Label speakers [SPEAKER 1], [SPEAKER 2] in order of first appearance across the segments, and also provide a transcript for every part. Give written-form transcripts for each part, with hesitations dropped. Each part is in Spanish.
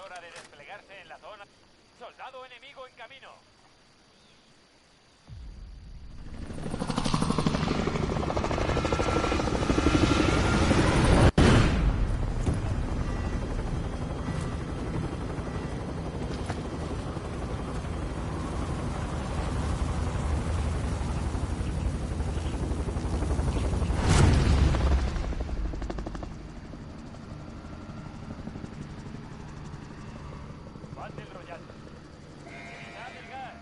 [SPEAKER 1] hora de desplegarse en la zona. Soldado enemigo en camino. Battle Royale. Utilizad el gas.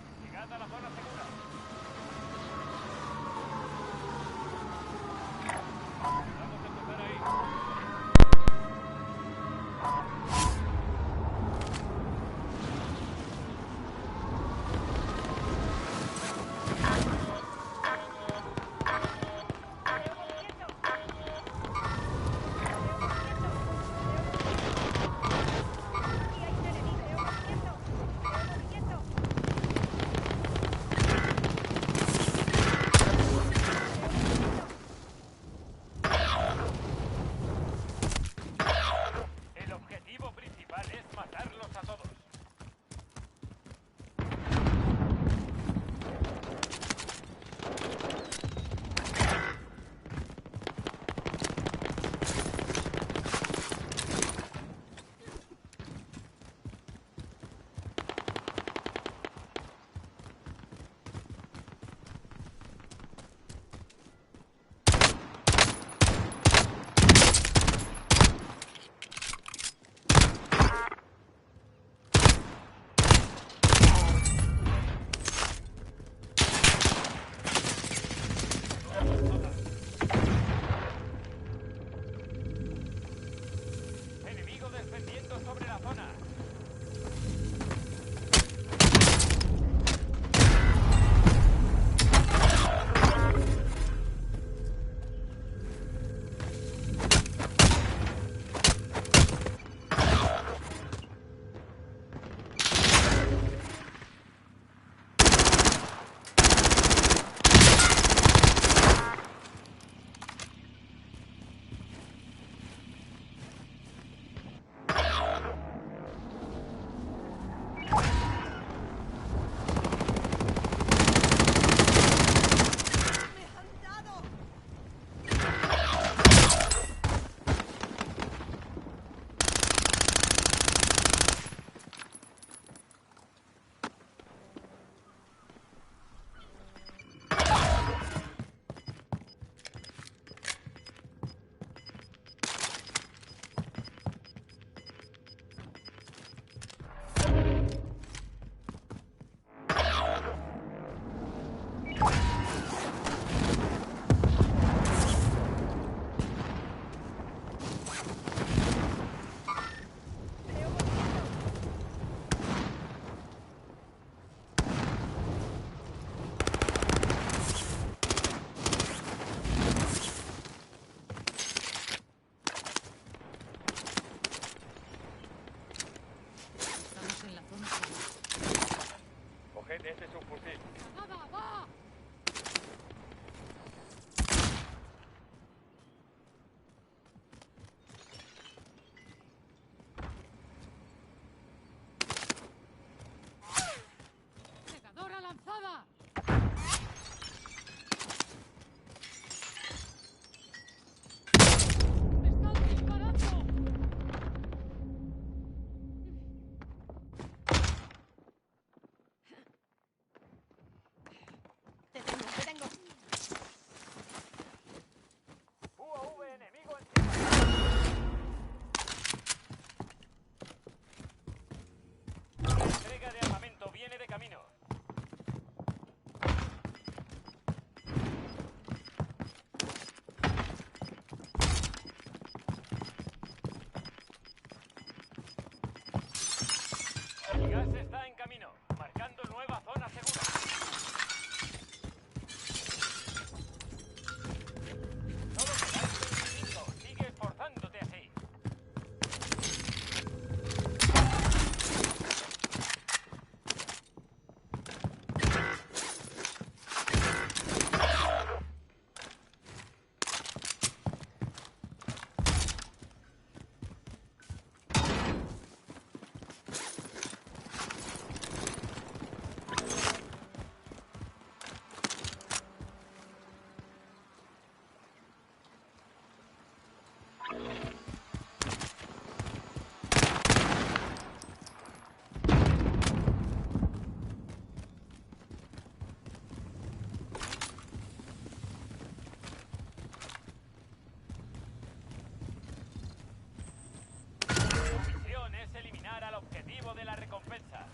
[SPEAKER 1] objetivo de la recompensa.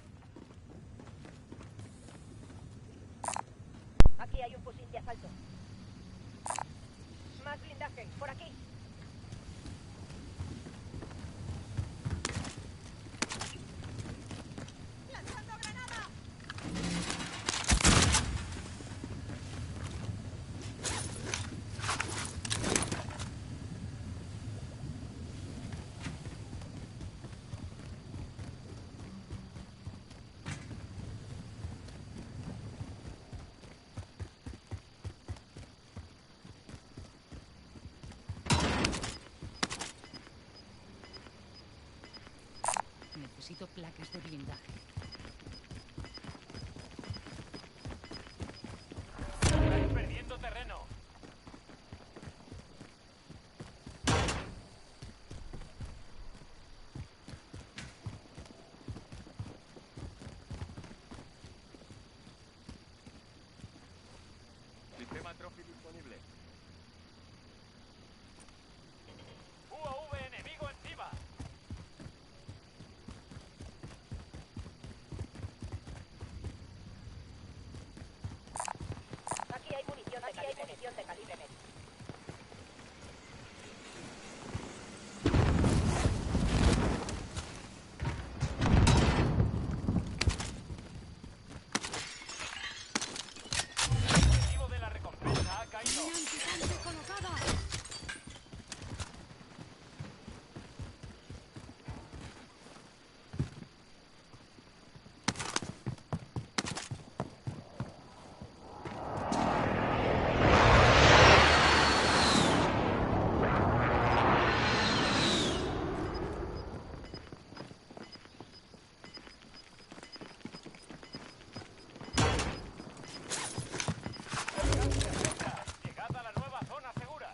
[SPEAKER 2] Aquí hay un fusil de asalto. Más blindaje, por aquí. ¡Lanzando granada!
[SPEAKER 3] Necesito placas de blindaje.
[SPEAKER 1] Estáis perdiendo terreno.
[SPEAKER 4] Sistema trophy disponible.
[SPEAKER 1] UAV enemigo encima.
[SPEAKER 2] Aquí hay munición de calibre medio.
[SPEAKER 1] El objetivo de la recompensa ha caído.
[SPEAKER 3] ¡Mina antitanque colocada!
[SPEAKER 1] Llegad a la nueva zona segura.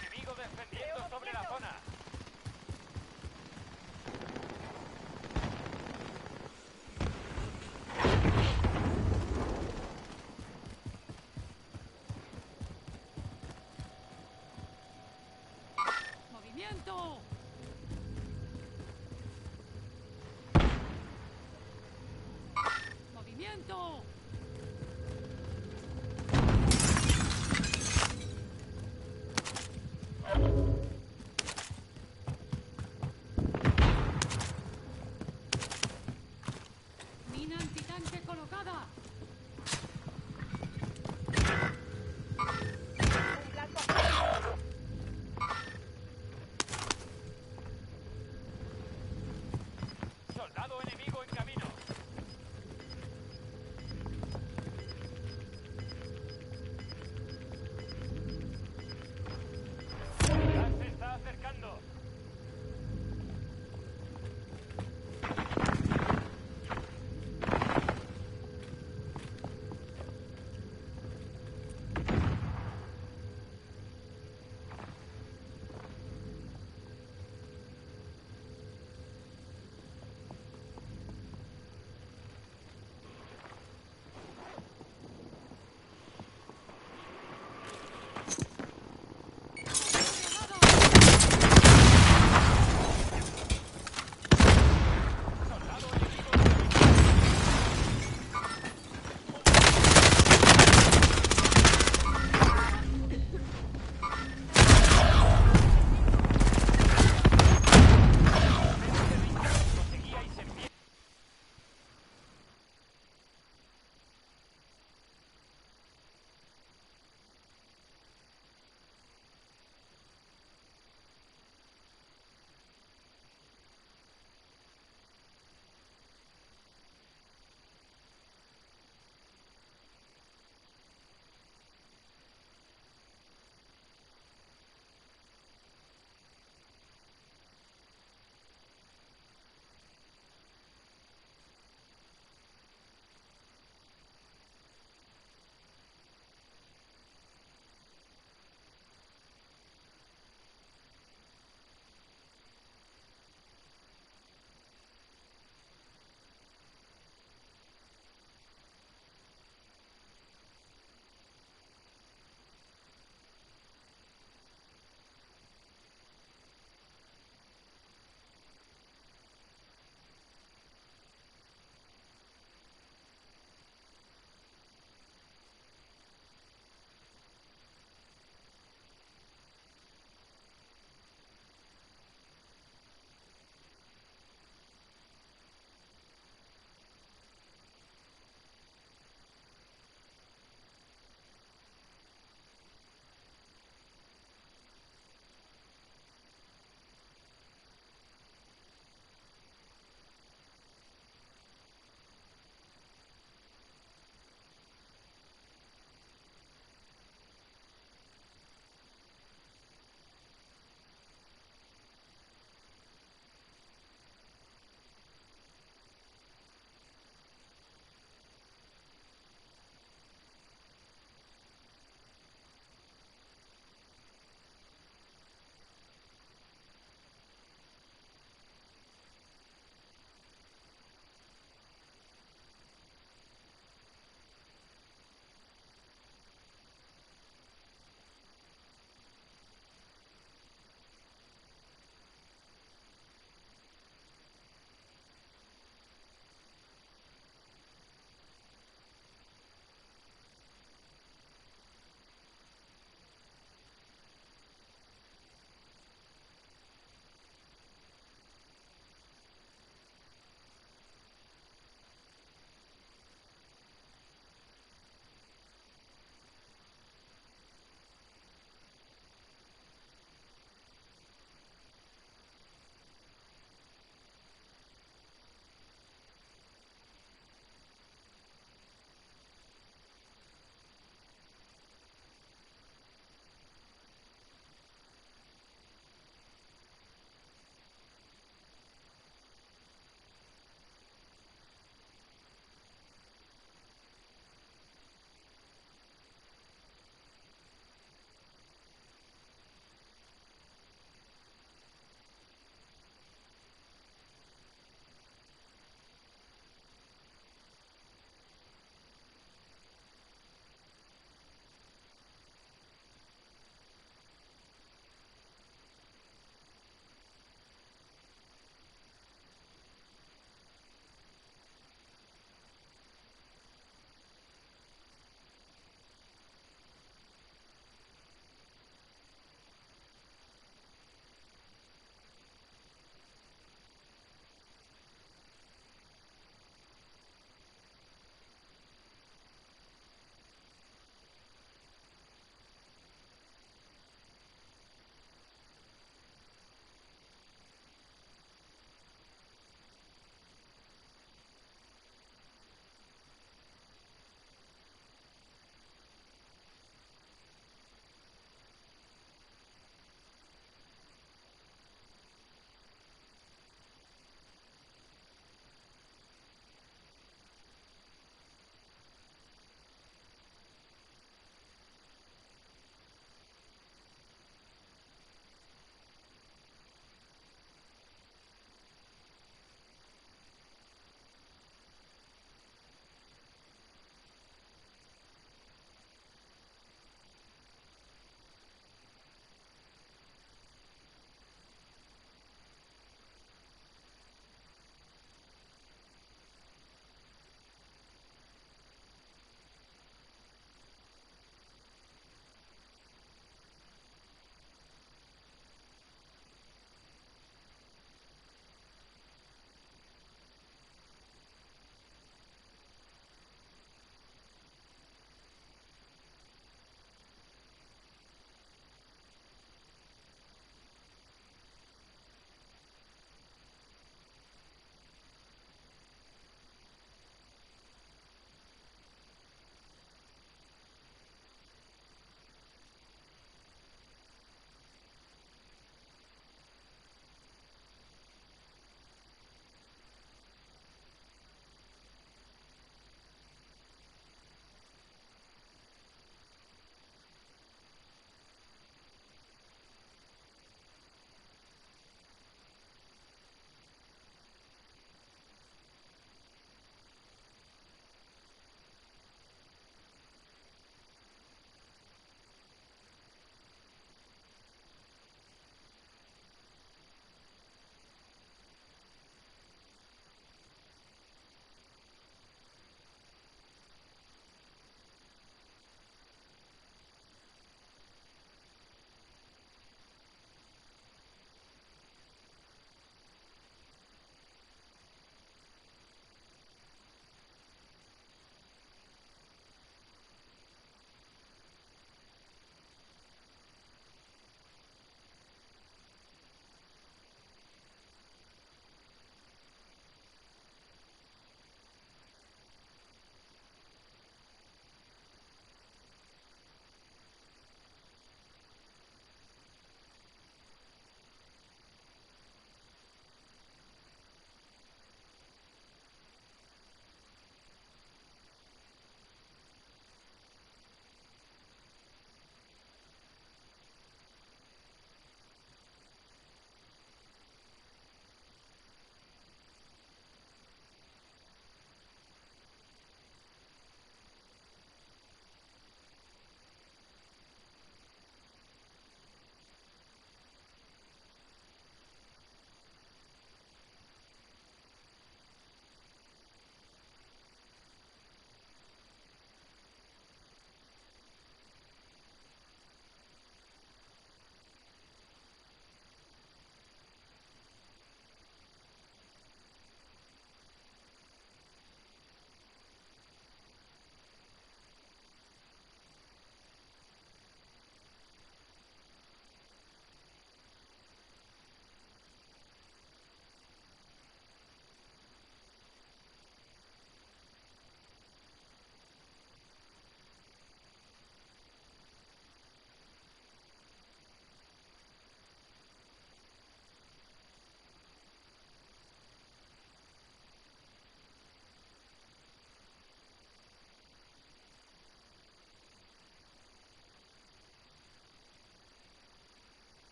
[SPEAKER 1] Enemigo descendiendo sobre la zona.
[SPEAKER 3] ¡Movimiento! ¡Movimiento! ¡Mina antitanque colocada!
[SPEAKER 2] Un blanco.
[SPEAKER 1] Soldado enemigo en camino.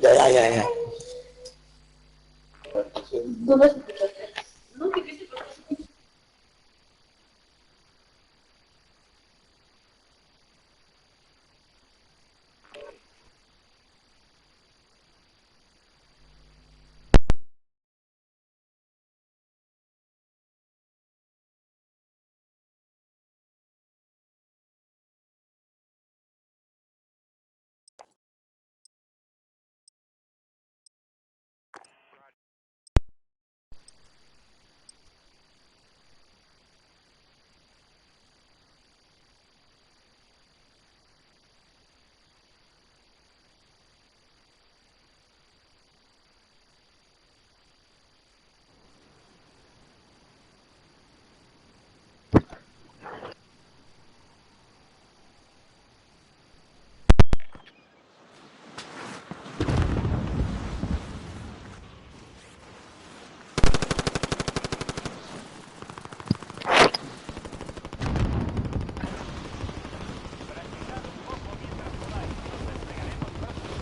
[SPEAKER 4] Ya, ya, ya, ya.
[SPEAKER 1] Practicad un poco mientras podáis. Nos desplegaremos pronto.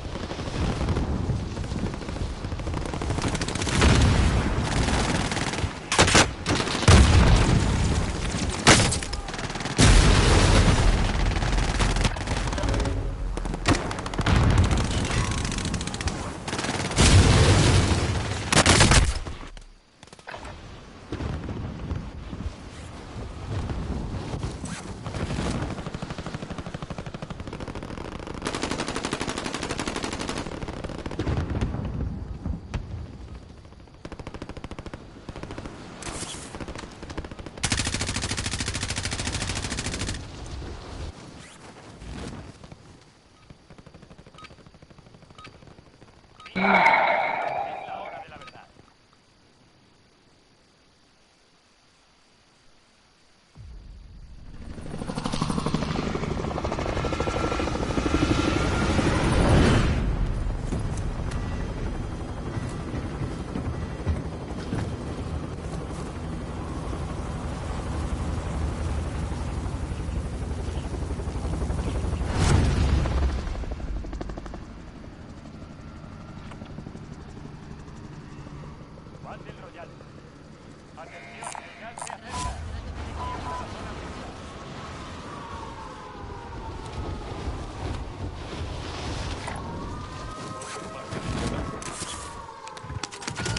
[SPEAKER 1] Es la hora de la verdad. Battle Royale. Atención, el gas se acerca. Bienvenidos a la zona roja.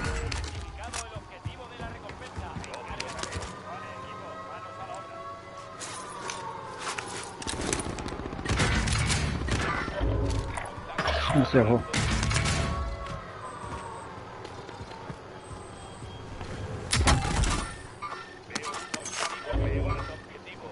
[SPEAKER 1] Identificado el objetivo de la recompensa. Encárgate. Vale, equipo, manos a la obra.
[SPEAKER 5] No se dejó.
[SPEAKER 1] Veo al objetivo.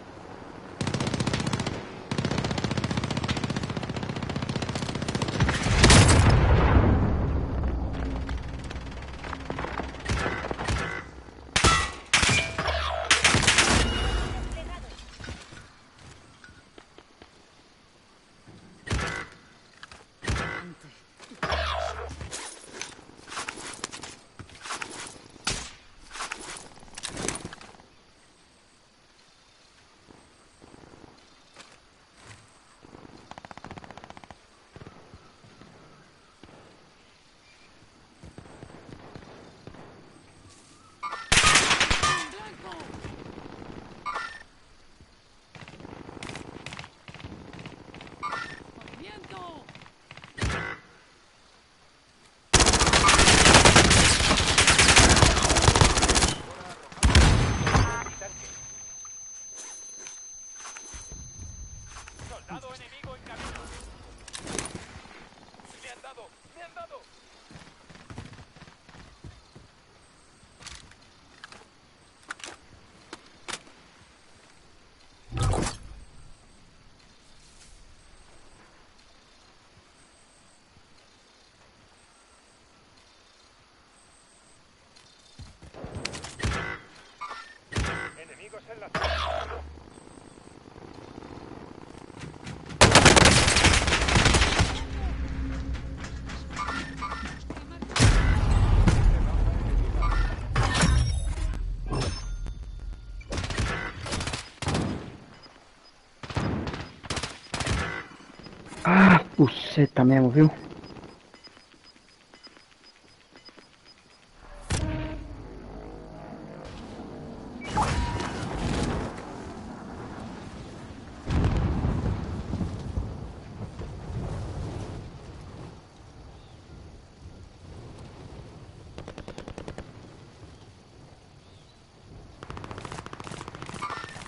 [SPEAKER 3] ¡Movimiento!
[SPEAKER 1] Soldado enemigo en camino. ¡Me han dado! ¡Me han dado! Enemigos en la zona.
[SPEAKER 5] Ah, pussetta, me muovo più.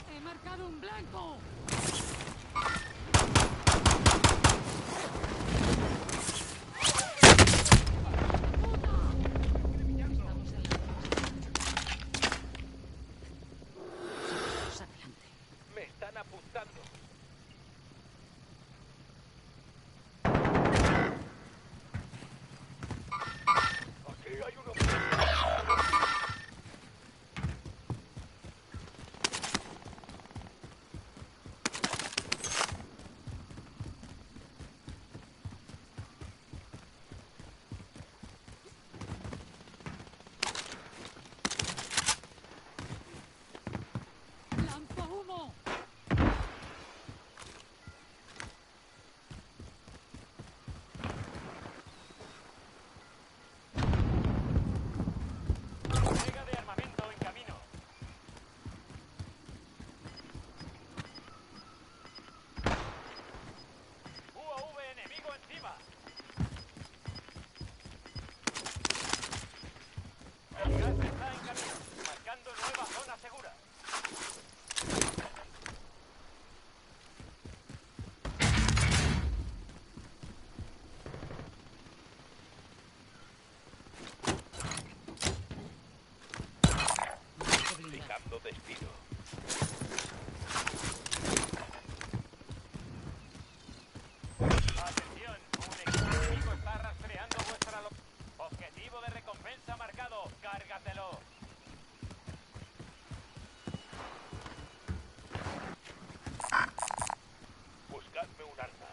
[SPEAKER 3] He marcado un blanco. Vamos adelante.
[SPEAKER 1] Me están apuntando. Aquí hay uno.
[SPEAKER 3] Lanzo humo.
[SPEAKER 1] Entrega de armamento en camino. UAV enemigo encima. El gas está en camino, marcando nueva zona segura. Fijando destino. Atención, un equipo enemigo está rastreando vuestra objetivo de recompensa marcado. Cárgatelo. Buscadme un arma.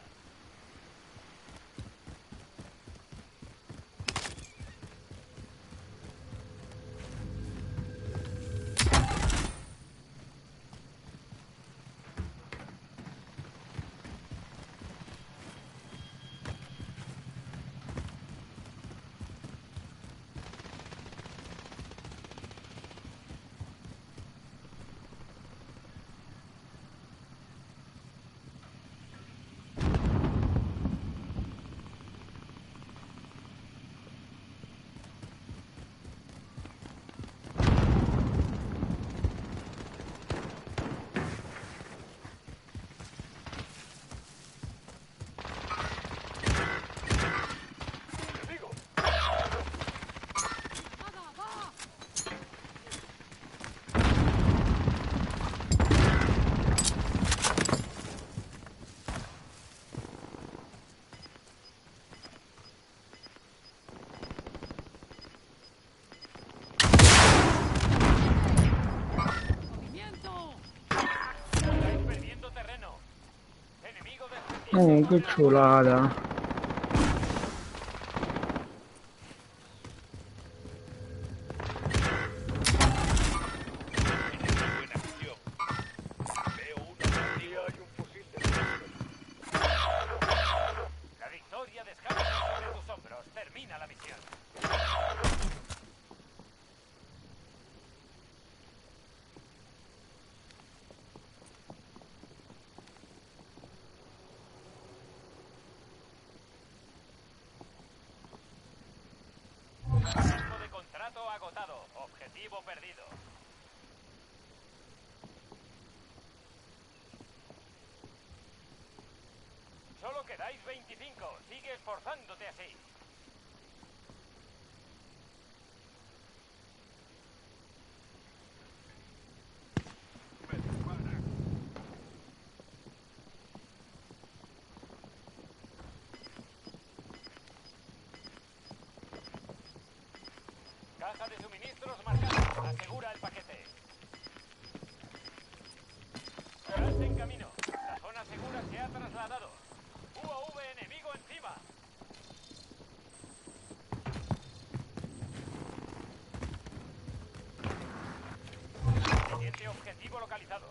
[SPEAKER 1] Enemigo.
[SPEAKER 3] ¡Nada, va! ¡Movimiento!
[SPEAKER 1] Estáis perdiendo terreno. Enemigo
[SPEAKER 5] Oh,
[SPEAKER 1] descendiendo.
[SPEAKER 5] che ciolata.
[SPEAKER 1] Enemigo en acción. Veo uno contigo. Hay un fusil de La victoria descansa sobre tus hombros. Termina la misión. Tiempo de contrato agotado. Objetivo perdido. Solo quedáis 25. Sigue esforzándote así. Me disparan. Caja de suministros marcada. Asegura el paquete. Gas en camino. La zona segura se ha trasladado. UAV enemigo encima. Siguiente objetivo localizado.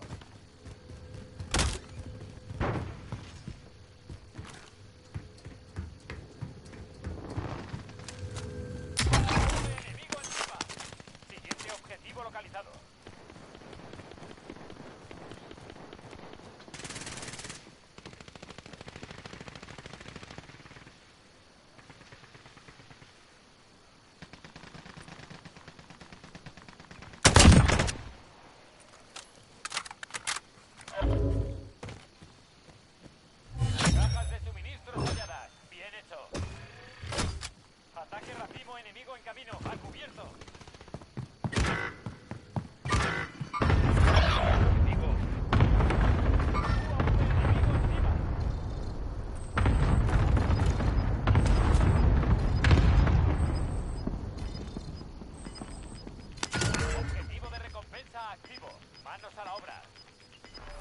[SPEAKER 1] defensivo. Manos a la obra.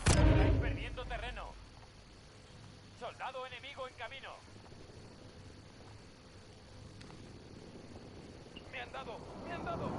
[SPEAKER 1] Estáis perdiendo terreno. Soldado enemigo en camino. ¡Me han dado! ¡Me han dado!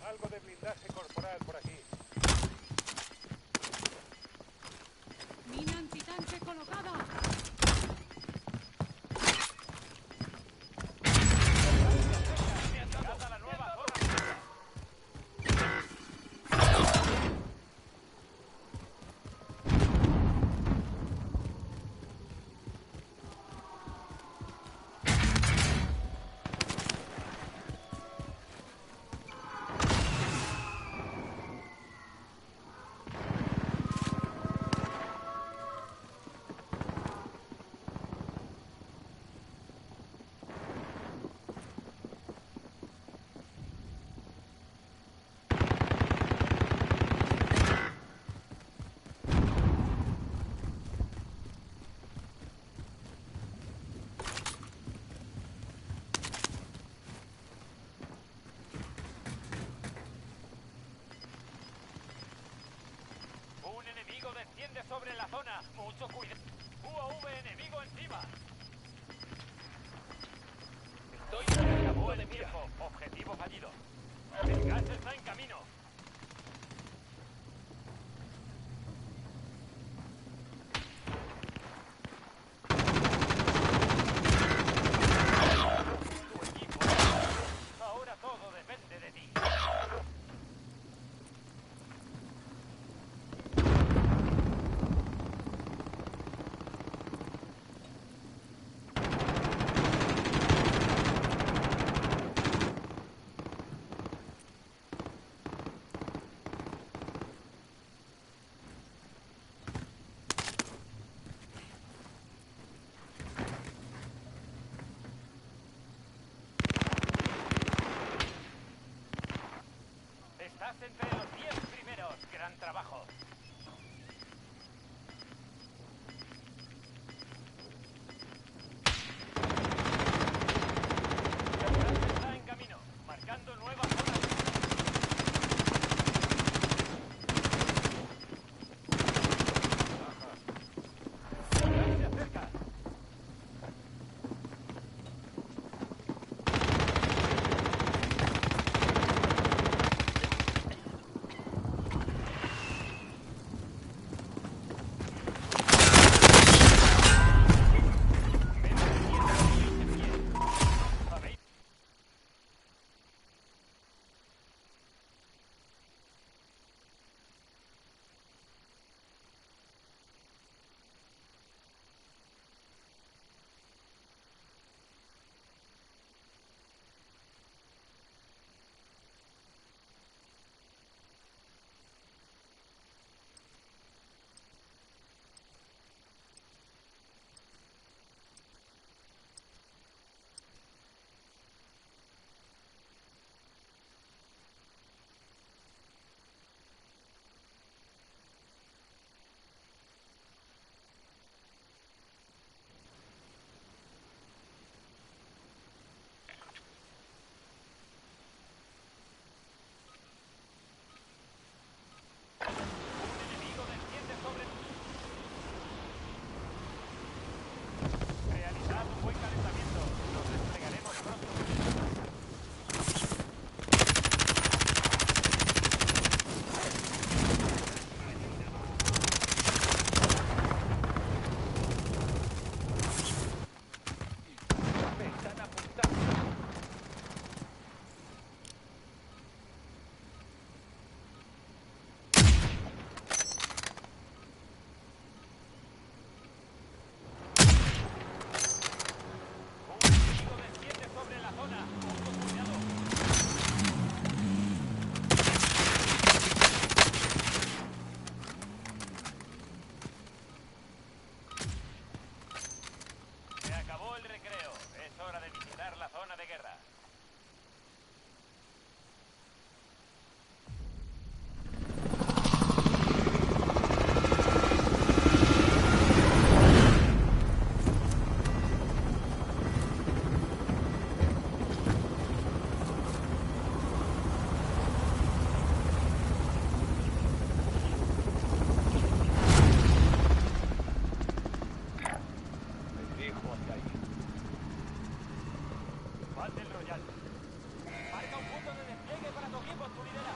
[SPEAKER 1] Algo de blindaje corporal por aquí.
[SPEAKER 3] Mina antitanque colocada.
[SPEAKER 1] ¡Me han dado! ¡Llegad a la nueva zona! Un enemigo desciende sobre la zona. Mucho cuidado. UAV enemigo encima. Estoy en acabó el tiempo. Objetivo fallido. El gas está en camino. Tu equipo. Ahora todo depende de ti. Estás entre los 10 primeros. Gran trabajo. El gas está en camino. Marcando nueva zona. El gas se acerca. securizar la zona de guerra. Me dirijo hacia ahí. Battle Royale. Marca un punto de despliegue para tu equipo, tu lidera.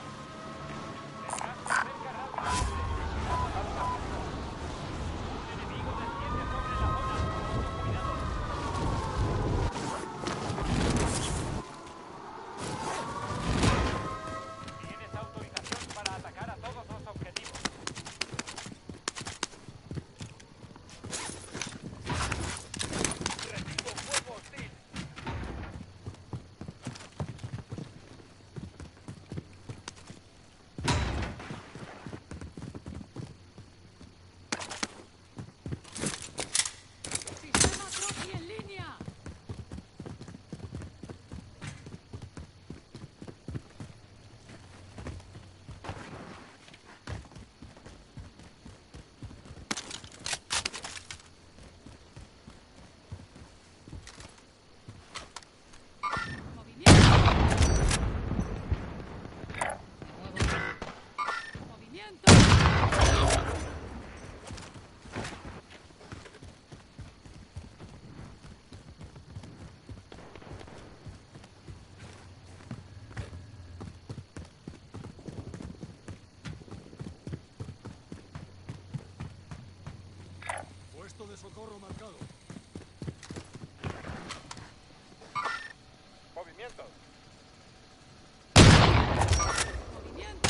[SPEAKER 1] El gas se acerca rápidamente. Un enemigo desciende sobre la zona. Cuidado. Tienes autorización para atacar a todos los objetivos. Recibo fuego hostil.
[SPEAKER 3] Sistema Trophy en línea. Movimiento. Movimiento.
[SPEAKER 4] Puesto de socorro marcado.
[SPEAKER 1] Movimiento.
[SPEAKER 3] Movimiento.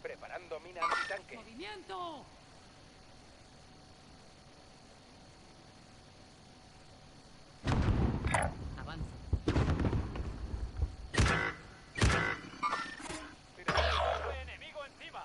[SPEAKER 1] Preparando mina antitanque.
[SPEAKER 3] Movimiento. Avanza.
[SPEAKER 1] Enemigo encima.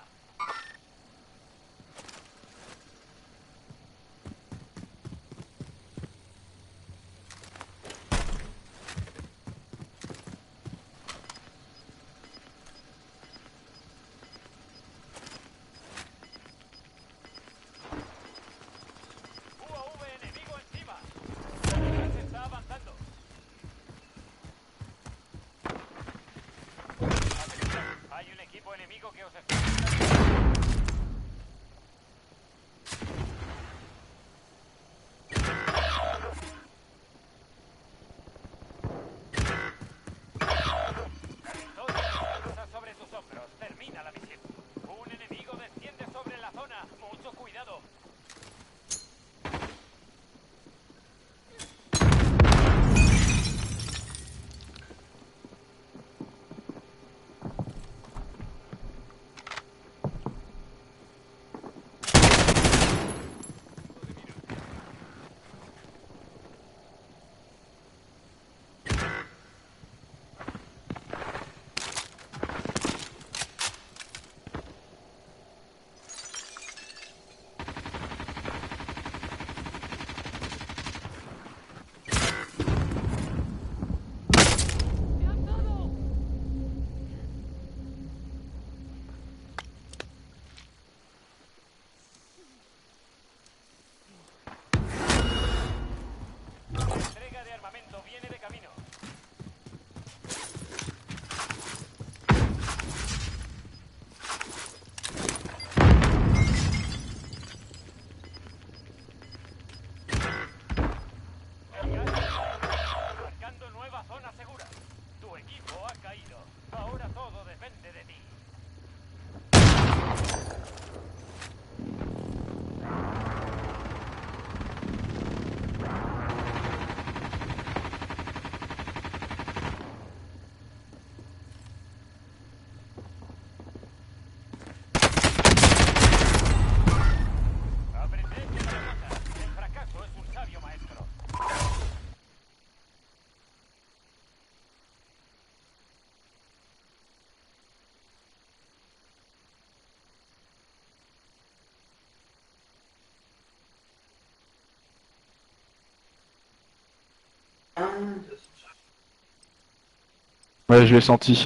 [SPEAKER 6] Ouais, je l'ai senti.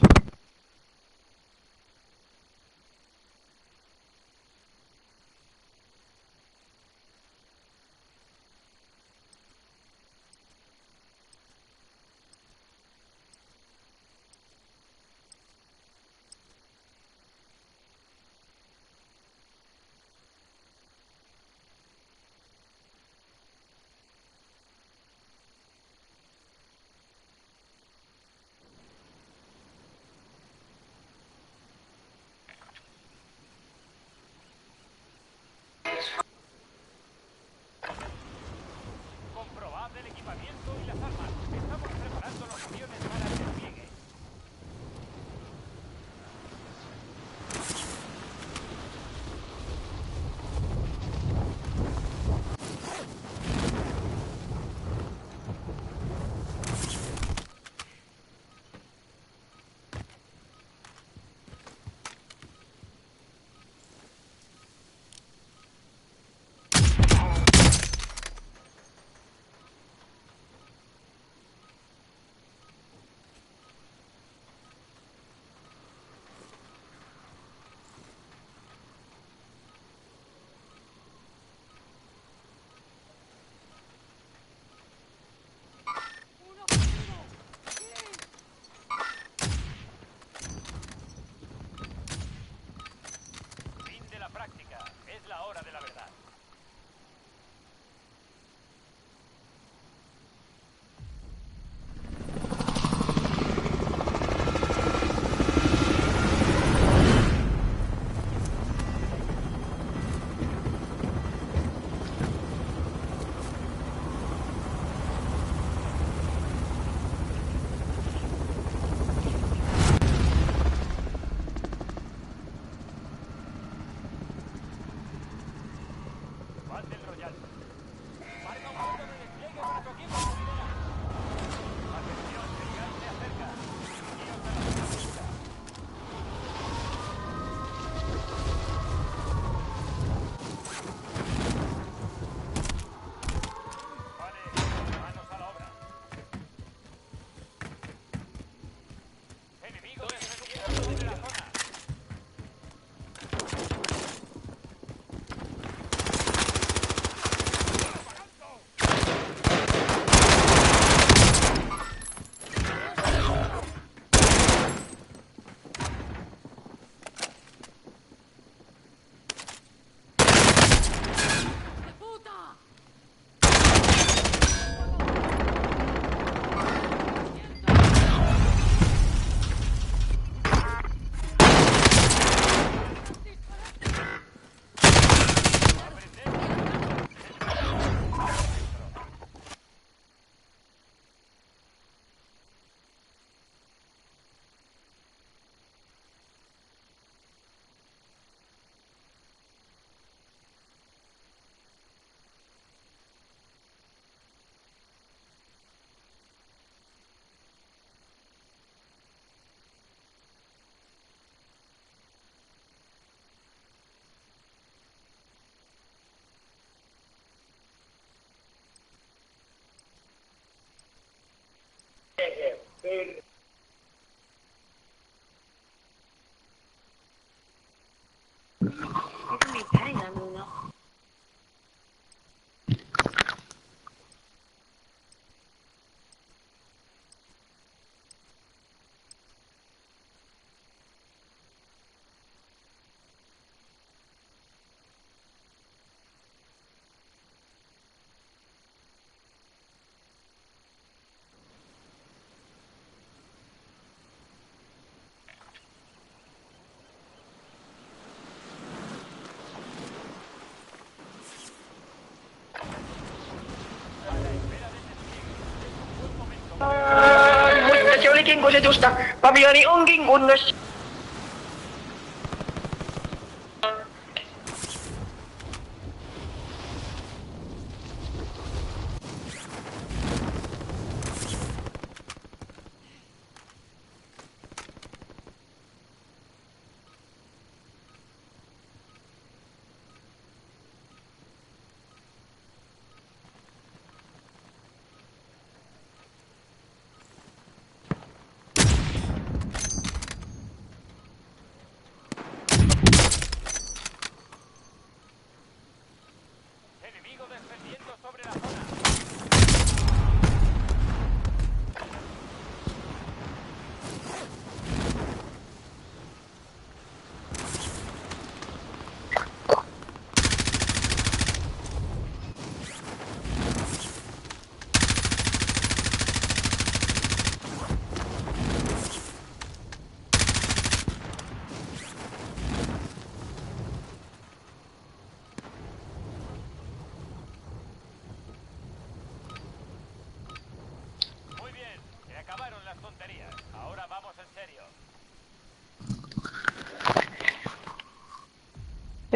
[SPEAKER 1] Comprobad el equipamiento y las armas. Estamos preparando los aviones para el despliegue.
[SPEAKER 3] ¡Un objetivo! ¡Sí!
[SPEAKER 1] Fin de la práctica. Es la hora de la verdad. Battle Royale. Marca un punto de despliegue para tu equipo, tu lidera. Atención, el gas se acerca. Dirigíos a la zona segura. Vale, manos a la obra. Enemigos defendiendo de la zona.
[SPEAKER 3] ¡De puta!
[SPEAKER 7] Se olikin kusetusta. Paviani onkin kunnossa.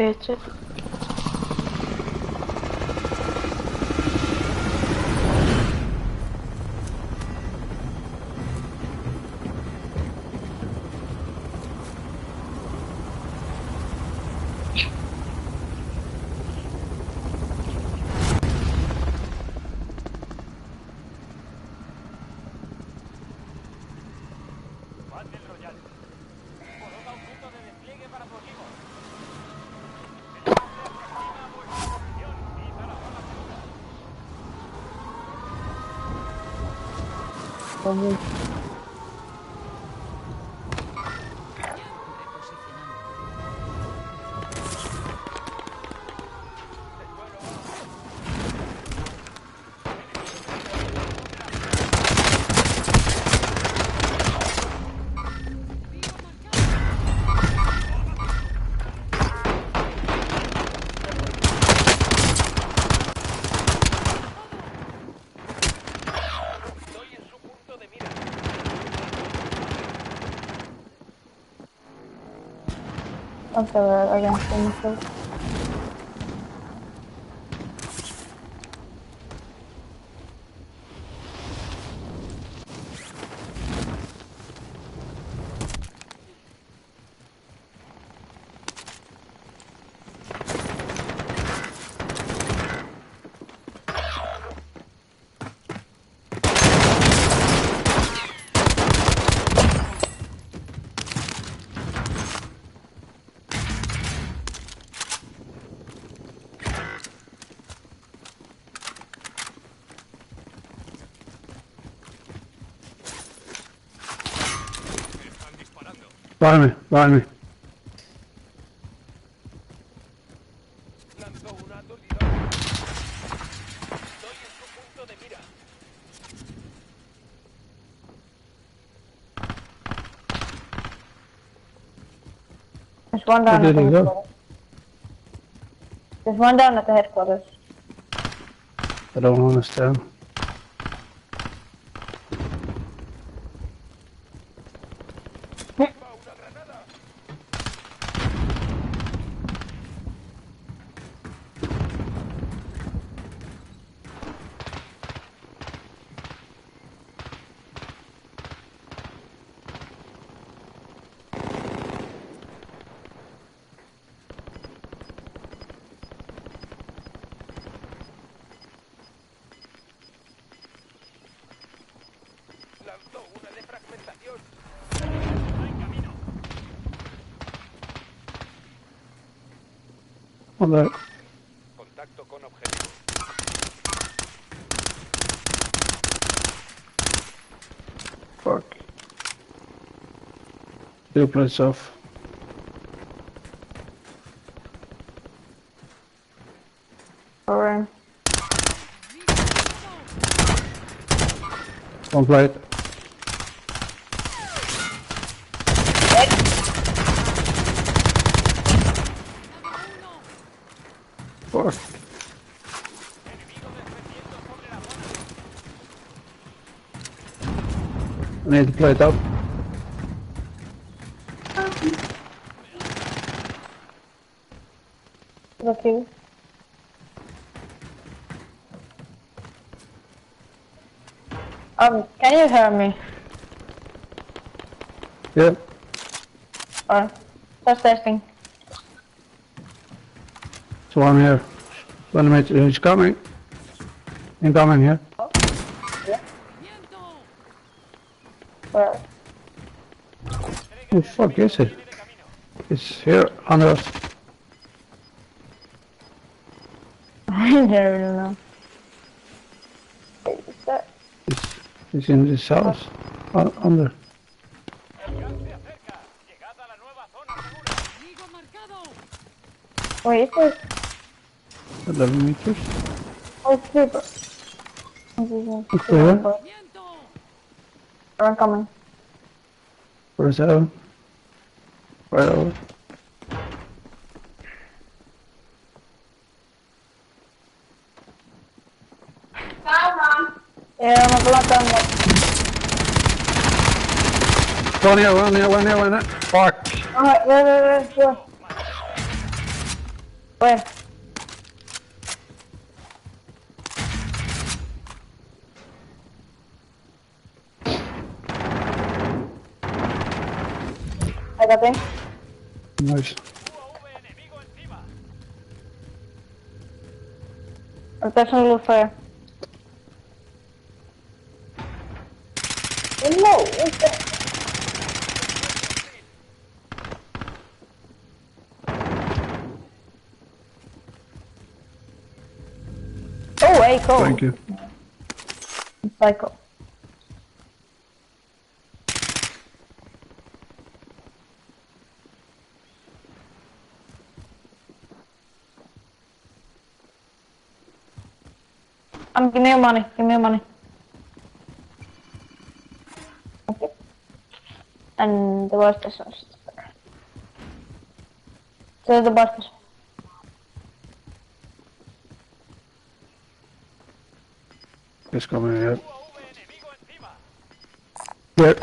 [SPEAKER 8] Bitches.
[SPEAKER 1] Battle Royale. Coloca un punto de despliegue para tu equipo. El hombre se aproxima a vuestra posición. Pisa la zona segura. Estoy en su punto de mira.
[SPEAKER 8] Vamos a ver, against him.
[SPEAKER 4] Están disparando.
[SPEAKER 5] Behind me.
[SPEAKER 1] Lanzó una aturdidora. Estoy en su punto de mira.
[SPEAKER 8] There's one down
[SPEAKER 5] Where
[SPEAKER 8] at the
[SPEAKER 5] did he go?
[SPEAKER 8] headquarters. There's one down at the headquarters.
[SPEAKER 5] I don't understand.
[SPEAKER 1] Va una granada. Lanzó una de fragmentación. Está en camino.
[SPEAKER 5] On that.
[SPEAKER 1] Contacto con objetivo.
[SPEAKER 5] Fuck. Two plates off.
[SPEAKER 8] Alright.
[SPEAKER 5] One plate. Fuck.
[SPEAKER 1] Enemigo descendiendo sobre la zona.
[SPEAKER 5] I need to plate up.
[SPEAKER 8] Okay. Can you hear me?
[SPEAKER 5] Yeah.
[SPEAKER 8] Or just testing.
[SPEAKER 5] So I'm here. One minute, he's coming. Incoming here.
[SPEAKER 8] Where?
[SPEAKER 5] Who the fuck is it?
[SPEAKER 1] Viene de camino.
[SPEAKER 5] It's here under us.
[SPEAKER 8] I don't really know. Wait, is that?
[SPEAKER 5] It's in this house. Under.
[SPEAKER 1] El gas se acerca. Llegad a la nueva zona segura.
[SPEAKER 3] ¡Enemigo marcado!
[SPEAKER 8] Wait, is this?
[SPEAKER 5] 11 meters.
[SPEAKER 8] Oh, it's super.
[SPEAKER 5] It's there.
[SPEAKER 3] ¡Viento!
[SPEAKER 8] I'm coming.
[SPEAKER 5] Where's that? Right over.
[SPEAKER 8] Yeah, I'm a block down there.
[SPEAKER 5] One here. Fuck.
[SPEAKER 8] Alright, where? Where? I got him.
[SPEAKER 5] Nice.
[SPEAKER 1] UAV enemigo encima.
[SPEAKER 8] Rotation look fire. No, what's that? Oh, hey, cool.
[SPEAKER 5] Thank you.
[SPEAKER 8] Psycho. Give me your money. Give me your money. Okay. And the worst is first. So the worst is.
[SPEAKER 5] It's coming here.
[SPEAKER 1] UAV enemigo encima.
[SPEAKER 5] Here.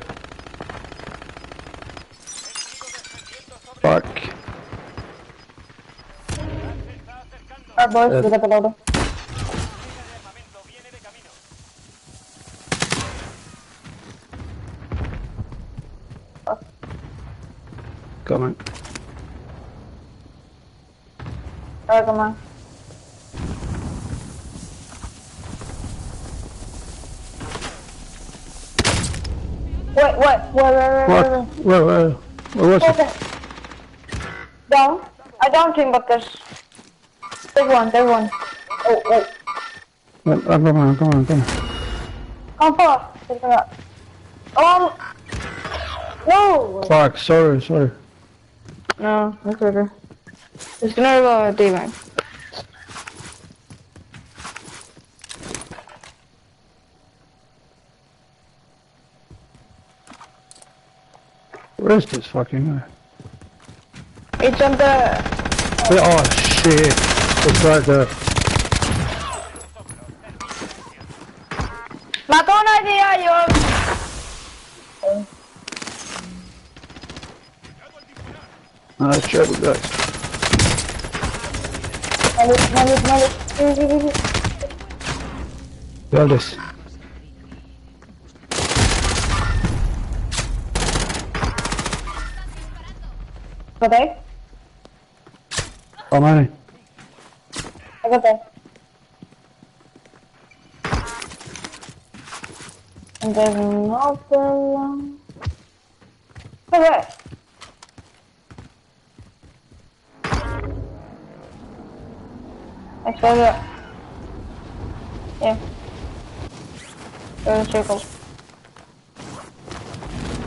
[SPEAKER 1] Enemigo descendiendo sobre
[SPEAKER 5] Fuck.
[SPEAKER 1] se está acercando.
[SPEAKER 8] Alright, boys, we got the loader.
[SPEAKER 1] Carga de armamento viene de camino.
[SPEAKER 5] Coming.
[SPEAKER 8] Alright, come on. Wait.
[SPEAKER 5] What? Where was it?
[SPEAKER 8] Okay. Down. I downed him, but there's one. Oh.
[SPEAKER 5] Well, come on.
[SPEAKER 8] Come fast. Take it out. No.
[SPEAKER 5] Fuck, sorry.
[SPEAKER 8] No, that's okay. It's gonna go D-man.
[SPEAKER 5] Where is this fucking guy?
[SPEAKER 8] It's on the...
[SPEAKER 5] Oh shit! It's right there.
[SPEAKER 8] Mató a nadie, yo.
[SPEAKER 5] Nice job, guys.
[SPEAKER 8] Malik.
[SPEAKER 5] Got this.
[SPEAKER 8] Okay.
[SPEAKER 5] How many?
[SPEAKER 8] I got that. And there's another one. Okay. I saw that. Yeah. There's a circle.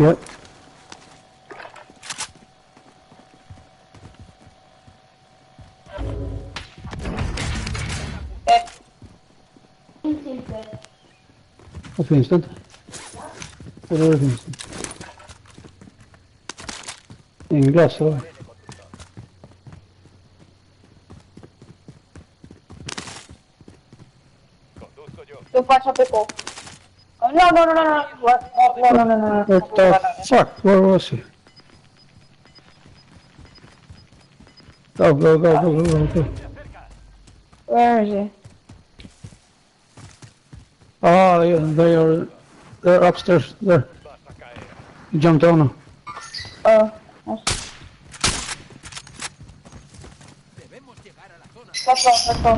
[SPEAKER 5] Yep. Vad finns det inte? Eller vad finns det? Ingen glass eller?
[SPEAKER 1] Conduzco yo.
[SPEAKER 8] You pasa people. Oh, no. What? No.
[SPEAKER 5] What the fuck? Where was he? Go.
[SPEAKER 8] Where is he?
[SPEAKER 5] Oh, yeah, they're upstairs. There.
[SPEAKER 1] Vas a caer.
[SPEAKER 5] He jumped down now.
[SPEAKER 8] Oh, nice. Let's go.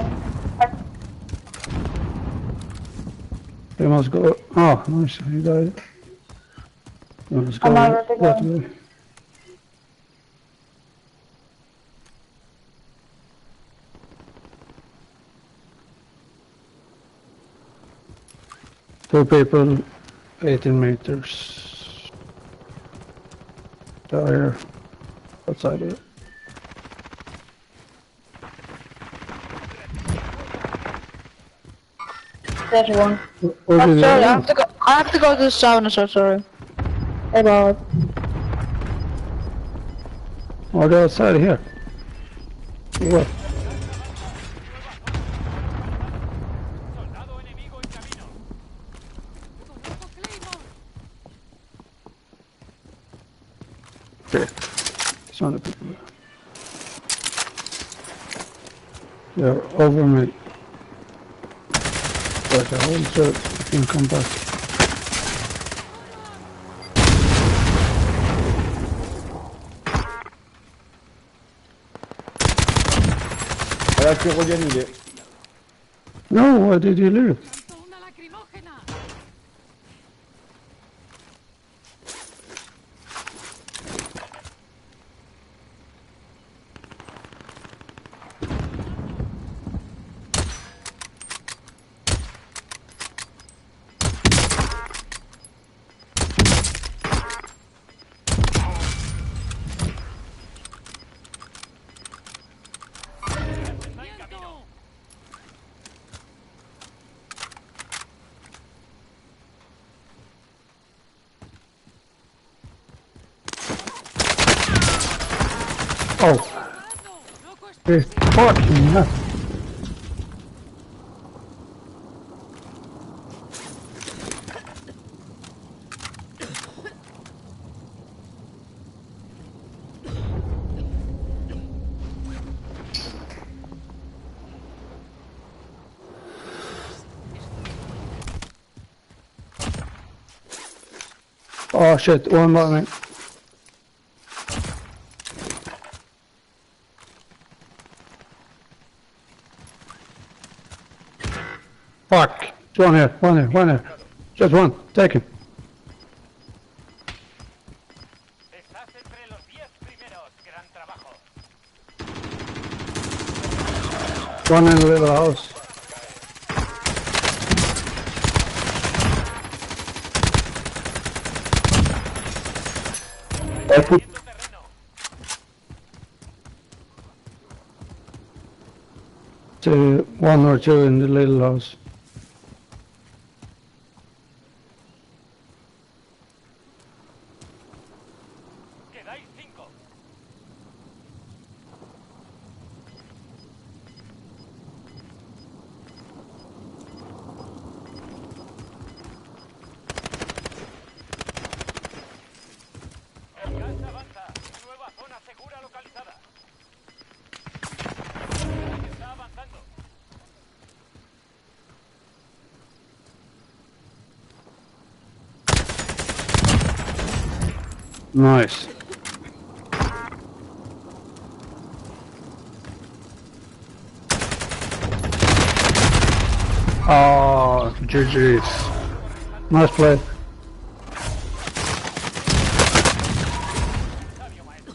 [SPEAKER 5] They must go. Oh, nice. He died. Let's go.
[SPEAKER 8] I'm already
[SPEAKER 5] that
[SPEAKER 8] going.
[SPEAKER 5] way. Two people, 18 meters. They're here. Outside here.
[SPEAKER 8] There's one.
[SPEAKER 5] Where
[SPEAKER 8] I'm
[SPEAKER 5] did they
[SPEAKER 8] sorry,
[SPEAKER 5] go?
[SPEAKER 8] I have to go to the sauna, so sorry. Hey, Bob.
[SPEAKER 5] Oh, they're outside here. What?
[SPEAKER 1] Soldado enemigo en camino.
[SPEAKER 5] Okay. It's not a people. They're over me. But I hold so I can come back.
[SPEAKER 9] Ahora que voy a ir.
[SPEAKER 5] No, why did you leave?
[SPEAKER 3] ¡Lanzó una lacrimógena! ¡Viento!
[SPEAKER 5] Oh,
[SPEAKER 3] ¡Parado! ¡Loco está!
[SPEAKER 5] this fucking hell. Oh shit, one more man. Fuck. It's one here. Just one. Take him.
[SPEAKER 1] Estás entre los 10 primeros. Gran trabajo.
[SPEAKER 5] One in the little house.
[SPEAKER 1] Viendo terreno.
[SPEAKER 5] One or two in the little house.
[SPEAKER 1] Quedáis 5. El gas avanza. Nueva zona segura localizada. Está avanzando.
[SPEAKER 5] Nice. Oh, GG's. Nice play.
[SPEAKER 1] Sabio maestro.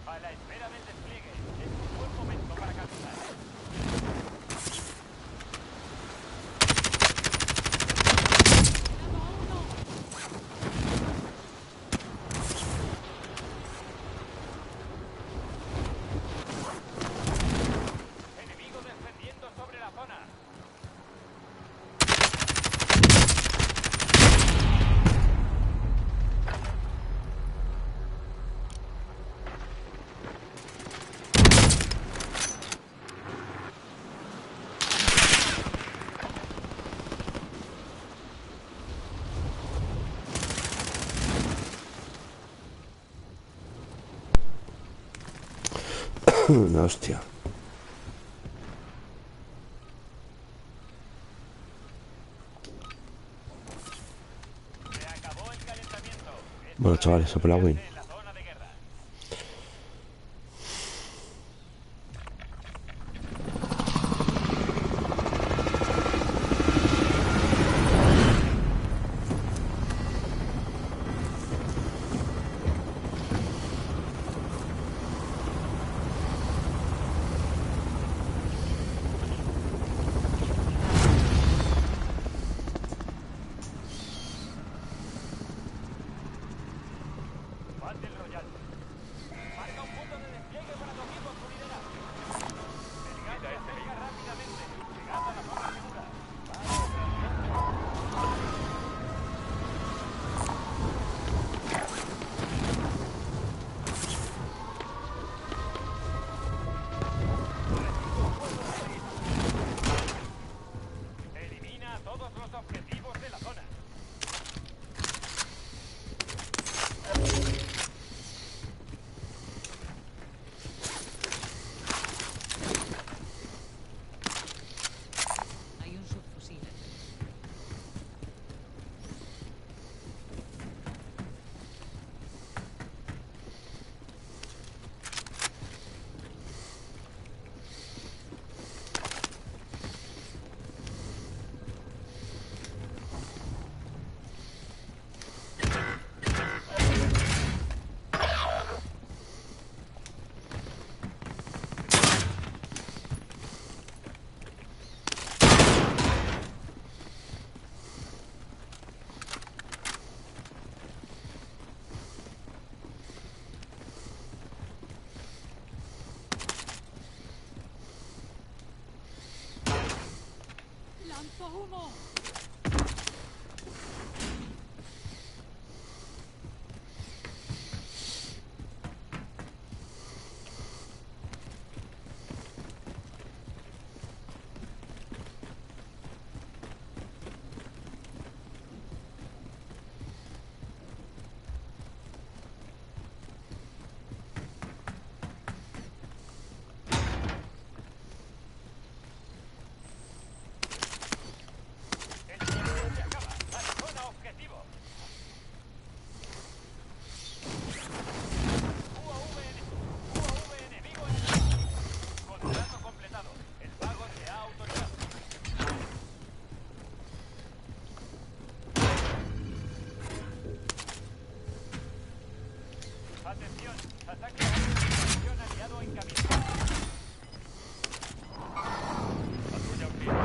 [SPEAKER 1] A la espera del despliegue. Es un buen momento para capturar. Enemigo descendiendo sobre la zona.
[SPEAKER 10] La hostia. Bueno, chavales, sobre la win.
[SPEAKER 1] En la zona de guerra. Battle Royale. Marca un punto de despliegue para tu equipo en tu lidera. El gas se acerca rápidamente. Llegad a la zona segura. Elimina todos los objetivos de la zona.
[SPEAKER 3] Hay un subfusil. ¡Lanzo humo!
[SPEAKER 1] El tiempo se acaba. A la zona objetivo. UAV enemigo en el campo. Contrato completado. El pago se ha autorizado. Atención, ataque aéreo aliado en camino. Patrulla auxiliar.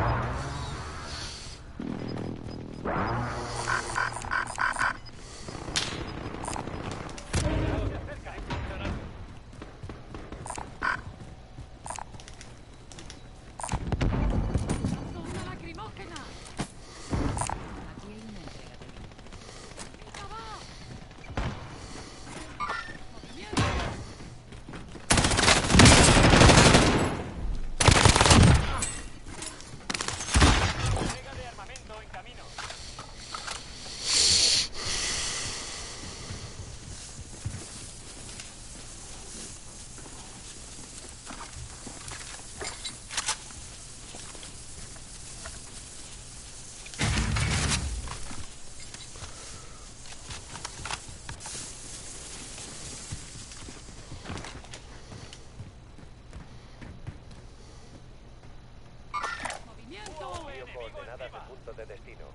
[SPEAKER 1] Cuidado, se acerca. Funcionando.
[SPEAKER 3] ¡Lanzo una lacrimógena! Aquí hay una entrega de mí. ¡Venga, va! ¡Movimiento!
[SPEAKER 1] Entrega de armamento en camino.
[SPEAKER 3] ¡Movimiento!
[SPEAKER 1] UAV enemigo encima.
[SPEAKER 11] Punto de destino.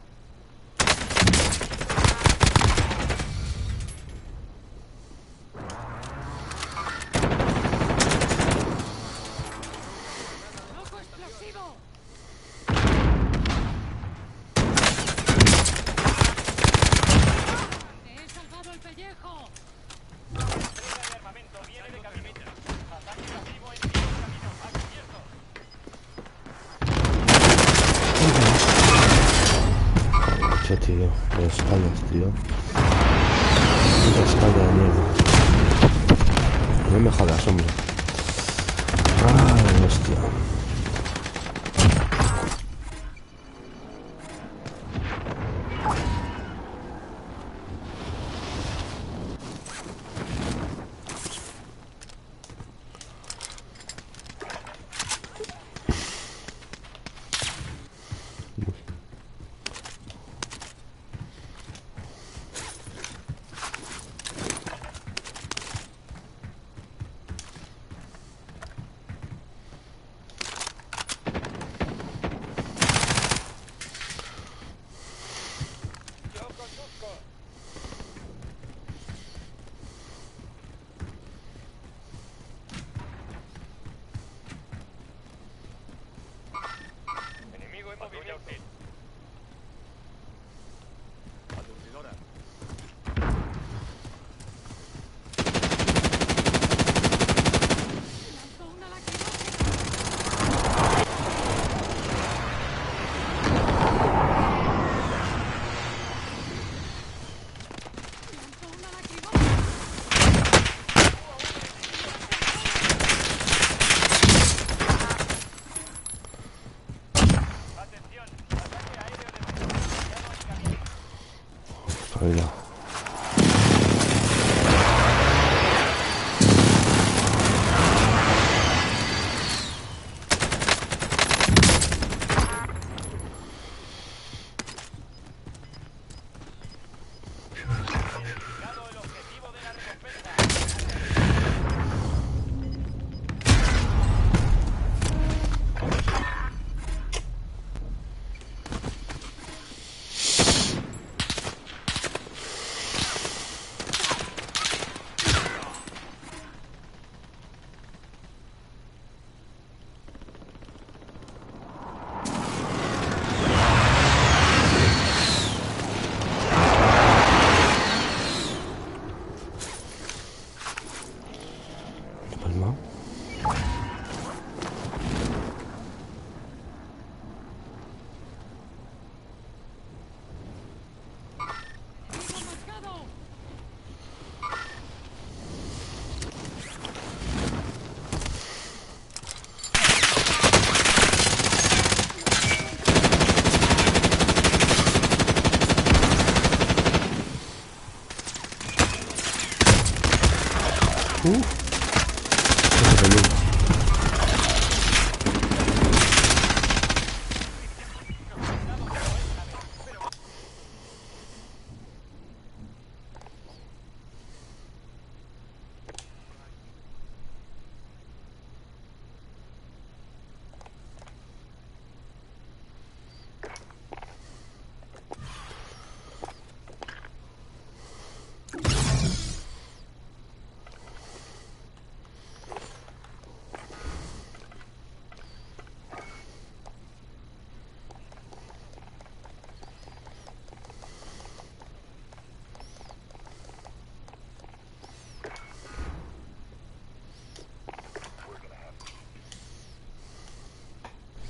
[SPEAKER 3] ¡Loco explosivo! ¡Te he salvado el pellejo!
[SPEAKER 1] Entrega de armamento viene de camino. Ataque masivo enemigo en camino. A cubierto.
[SPEAKER 10] Che, tío, las espaldas, tío. La espalda de mierda. No me jodas, hombre. Ay, hostia. Ese es el último.